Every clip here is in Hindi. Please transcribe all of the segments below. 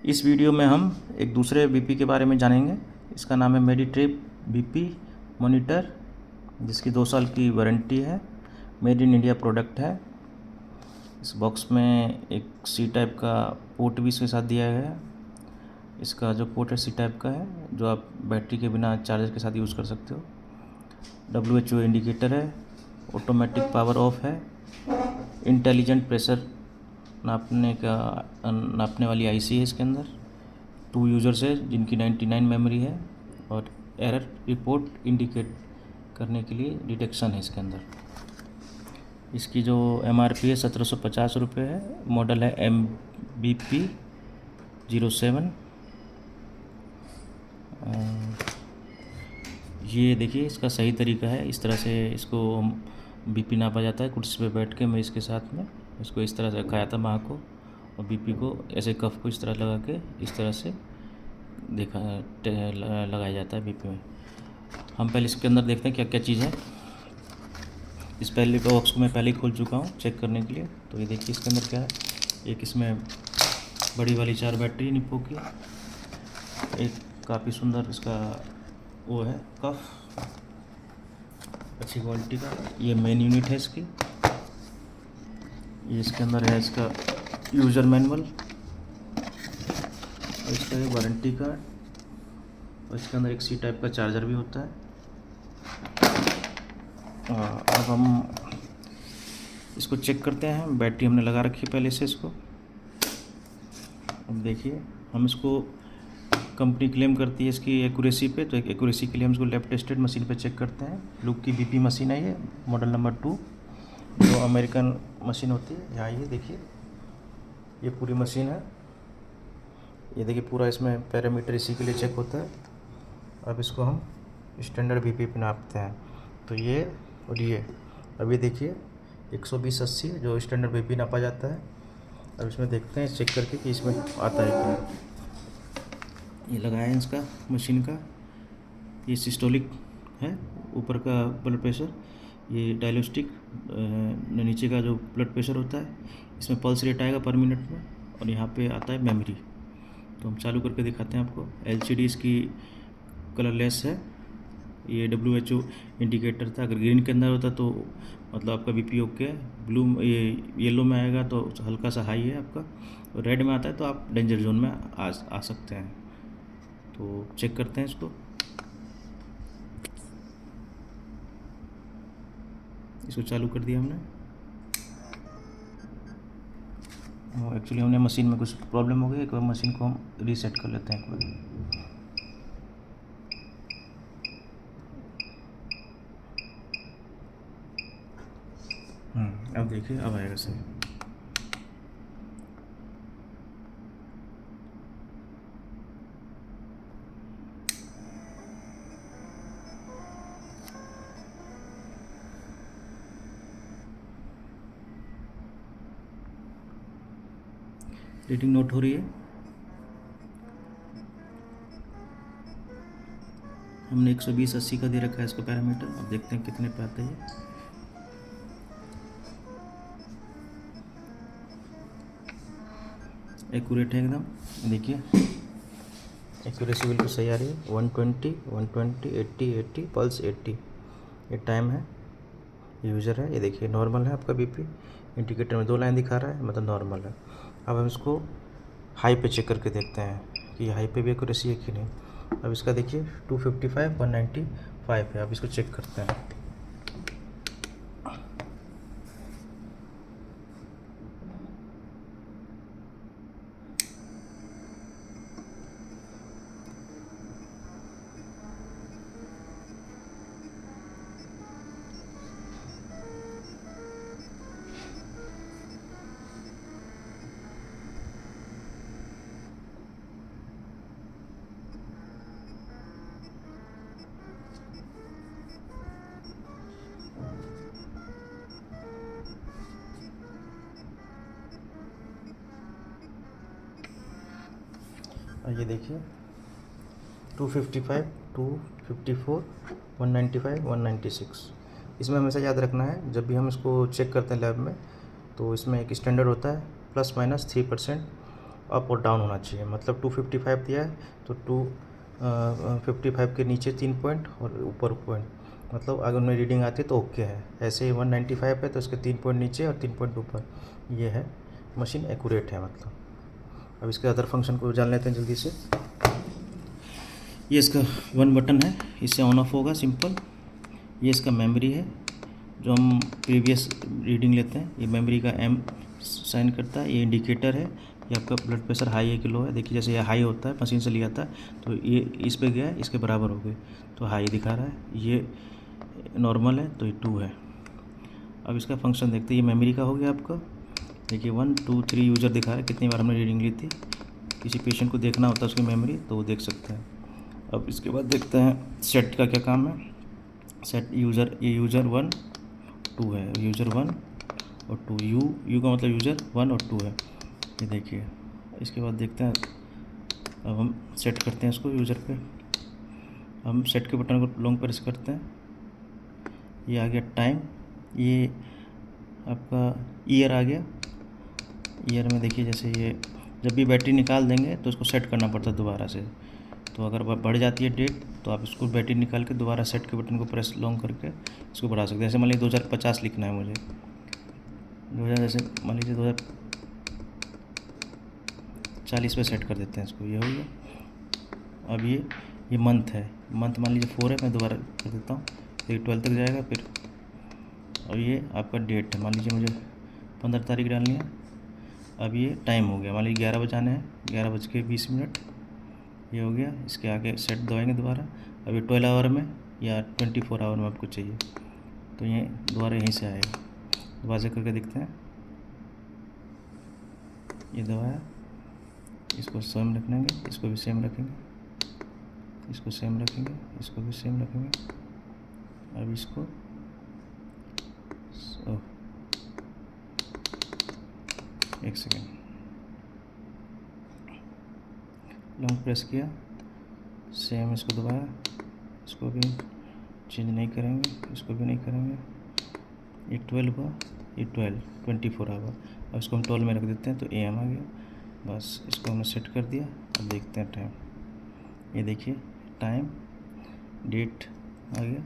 इस वीडियो में हम एक दूसरे बीपी के बारे में जानेंगे। इसका नाम है मेडिट्रिप बीपी मॉनिटर, जिसकी 2 साल की वारंटी है। मेड इन इंडिया प्रोडक्ट है। इस बॉक्स में एक सी टाइप का पोर्ट भी इसके साथ दिया गया है। इसका जो पोर्ट है सी टाइप का है, जो आप बैटरी के बिना चार्जर के साथ यूज़ कर सकते हो। WHO इंडिकेटर है, ऑटोमेटिक पावर ऑफ है, इंटेलिजेंट प्रेशर नापने वाली आईसी है इसके अंदर। 2 यूज़र्स है जिनकी 99 मेमोरी है, और एरर रिपोर्ट इंडिकेट करने के लिए डिटेक्शन है इसके अंदर। इसकी जो MRP है 1750 रुपये है। मॉडल है MBP07। ये देखिए इसका सही तरीका है, इस तरह से इसको बीपी नापा जाता है। कुर्सी पे बैठ के मैं इसके साथ में इसको इस तरह से रखा जाता है माँ को, और बीपी को ऐसे कफ को इस तरह लगा के इस तरह से लगाया जाता है बीपी में। हम पहले इसके अंदर देखते हैं क्या क्या चीज़ है। इस पहले बॉक्स को मैं पहले ही खोल चुका हूँ चेक करने के लिए। तो ये देखिए इसके अंदर क्या है। एक इसमें बड़ी वाली 4 बैटरी निप्पो की, एक काफ़ी सुंदर इसका वो है कफ, अच्छी क्वालिटी का। ये मेन यूनिट है इसकी। ये इसके अंदर है इसका यूज़र मैनुअल, और इसका ये वारंटी कार्ड, और इसके अंदर एक सी टाइप का चार्जर भी होता है। अब हम इसको चेक करते हैं। बैटरी हमने लगा रखी है पहले से इसको। अब देखिए हम इसको, कंपनी क्लेम करती है इसकी एक्यूरेसी पे, तो एक्यूरेसी के लिए हम इसको लैब टेस्टेड मशीन पे चेक करते हैं। लुक की बीपी मशीन है ये, मॉडल नंबर 2, जो अमेरिकन मशीन होती है। यहाँ ये देखिए ये पूरी मशीन है। ये देखिए पूरा इसमें पैरामीटर इसी के लिए चेक होता है। अब इसको हम स्टैंडर्ड बीपी पे नापते हैं। तो ये और ये, अब ये देखिए 120/80 जो स्टैंडर्ड बीपी नापा जाता है। अब इसमें देखते हैं चेक करके कि इसमें आता है क्या। ये लगाया है इसका मशीन का। ये सिस्टोलिक है, ऊपर का ब्लड प्रेशर। ये डायलिस्टिक नीचे का जो ब्लड प्रेशर होता है। इसमें पल्स रेट आएगा पर मिनट में, और यहाँ पे आता है मेमोरी। तो हम चालू करके दिखाते हैं आपको। LCD इसकी कलरलेस है। ये WHO इंडिकेटर था, अगर ग्रीन के अंदर होता तो मतलब आपका बीपी ओके है। ब्लू ये येलो में आएगा तो हल्का सा हाई है आपका, और रेड में आता है तो आप डेंजर जोन में आ सकते हैं। तो चेक करते हैं इसको। इसको चालू कर दिया हमने। एक्चुअली हमने मशीन में कुछ प्रॉब्लम हो गई। एक बार मशीन को हम रीसेट कर लेते हैं एक बार। अब देखिए अब आएगा सही। रीडिंग नोट हो रही है। हमने 120/80 का दे रखा है इसको पैरामीटर। अब देखते हैं कितने पे आता है ये। एक्यूरेट है एकदम, देखिए एक्यूरेसी बिल्कुल सही आ रही है। 120 120 80 80 पल्स 80। ये टाइम है, यूज़र है। ये देखिए नॉर्मल है आपका बीपी। इंडिकेटर में 2 लाइन दिखा रहा है, मतलब नॉर्मल है। अब हम इसको हाई पे चेक करके देखते हैं कि हाई पे भी एक्यूरेसी है कि नहीं। अब इसका देखिए 255 195 है। अब इसको चेक करते हैं। और ये देखिए 255 254 195 196। इसमें हमेशा याद रखना है, जब भी हम इसको चेक करते हैं लैब में, तो इसमें एक स्टैंडर्ड होता है ±3%। अप और डाउन होना चाहिए। मतलब 255 दिया है तो 255 के नीचे 3 पॉइंट और ऊपर पॉइंट, मतलब अगर उनमें रीडिंग आती है तो ओके है। ऐसे ही 195 है तो इसके 3 पॉइंट नीचे और 3 पॉइंट ऊपर, ये है मशीन एक्यूरेट है मतलब। अब इसके अदर फंक्शन को जान लेते हैं जल्दी से। ये इसका 1 बटन है, इससे ऑन ऑफ होगा सिंपल। ये इसका मेमोरी है, जो हम प्रीवियस रीडिंग लेते हैं, ये मेमोरी का एम साइन करता है। ये इंडिकेटर है, ये आपका ब्लड प्रेशर हाई है कि लो है। देखिए जैसे ये हाई होता है, मशीन से लिया था तो ये इस पे गया है, इसके बराबर हो गए तो हाई दिखा रहा है। ये नॉर्मल है तो ये 2 है। अब इसका फंक्शन देखते हैं। ये मेमोरी का हो गया आपका। देखिए 1 2 3 यूज़र दिखा रहा है, कितनी बार हमने रीडिंग ली थी। किसी पेशेंट को देखना होता है उसकी मेमोरी तो वो देख सकता है। अब इसके बाद देखते हैं सेट का क्या काम है। सेट यूज़र, ये यूज़र 1 2 है, यूज़र 1 और 2, यू का मतलब यूज़र 1 और 2 है, ये देखिए। इसके बाद देखते हैं, अब हम सेट करते हैं इसको यूज़र पे। हम सेट के बटन को लॉन्ग प्रेस करते हैं, ये आ गया टाइम। ये आपका ईयर आ गया। ईयर में देखिए जैसे ये जब भी बैटरी निकाल देंगे तो इसको सेट करना पड़ता है दोबारा से। तो अगर बढ़ जाती है डेट तो आप इसको बैटरी निकाल के दोबारा सेट के बटन को प्रेस लॉन्ग करके इसको बढ़ा सकते हैं। जैसे मान लीजिए 2050 लिखना है मुझे, 2000 जैसे मान लीजिए 2040 पे सेट कर देते हैं इसको, ये हो गया। अब ये मंथ है, मंथ मान लीजिए 4 है, मैं दोबारा कर देता हूँ, फिर 12 तक जाएगा फिर। और ये आपका डेट है, मान लीजिए मुझे 15 तारीख डालनी है। अब ये टाइम हो गया, मान लीजिए 11 बजाने हैं, 11:20, ये हो गया। इसके आगे सेट दबाएंगे दोबारा। अभी 12 आवर में या 24 आवर में आपको चाहिए तो ये दोबारा यहीं से आएगा। दोबारा से करके देखते हैं, ये दबाया, इसको सेम रखेंगे, इसको भी सेम रखेंगे, इसको सेम रखेंगे, इसको भी सेम रखेंगे। अब इसको एक सेकेंड, लॉन्ग प्रेस किया, सेम इसको दबाया, इसको भी चेंज नहीं करेंगे, इसको भी नहीं करेंगे। ये 12 हुआ, ये 24 आवर। अब इसको हम 12 में रख देते हैं तो AM आ गया। बस इसको हमने सेट कर दिया। अब देखते हैं टाइम, ये देखिए टाइम, डेट आ गया।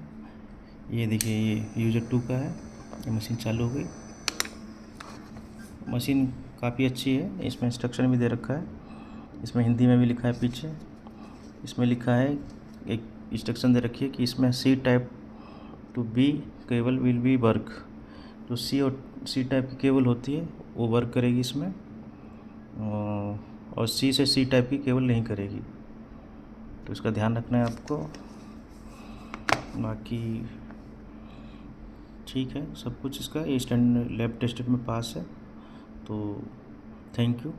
ये देखिए ये यूज़र 2 का है, ये मशीन चालू हो गई। मशीन काफ़ी अच्छी है, इसमें इंस्ट्रक्शन भी दे रखा है, इसमें हिंदी में भी लिखा है पीछे। इसमें लिखा है, एक इंस्ट्रक्शन दे रखी है कि इसमें C type two B cable will be work. तो C टाइप की केबल होती है वो वर्क करेगी इसमें, और C से C टाइप की केबल नहीं करेगी, तो इसका ध्यान रखना है आपको। बाकी ठीक है सब कुछ इसका। ये स्टैंडर्ड लैब टेस्ट में पास है, तो थैंक यू।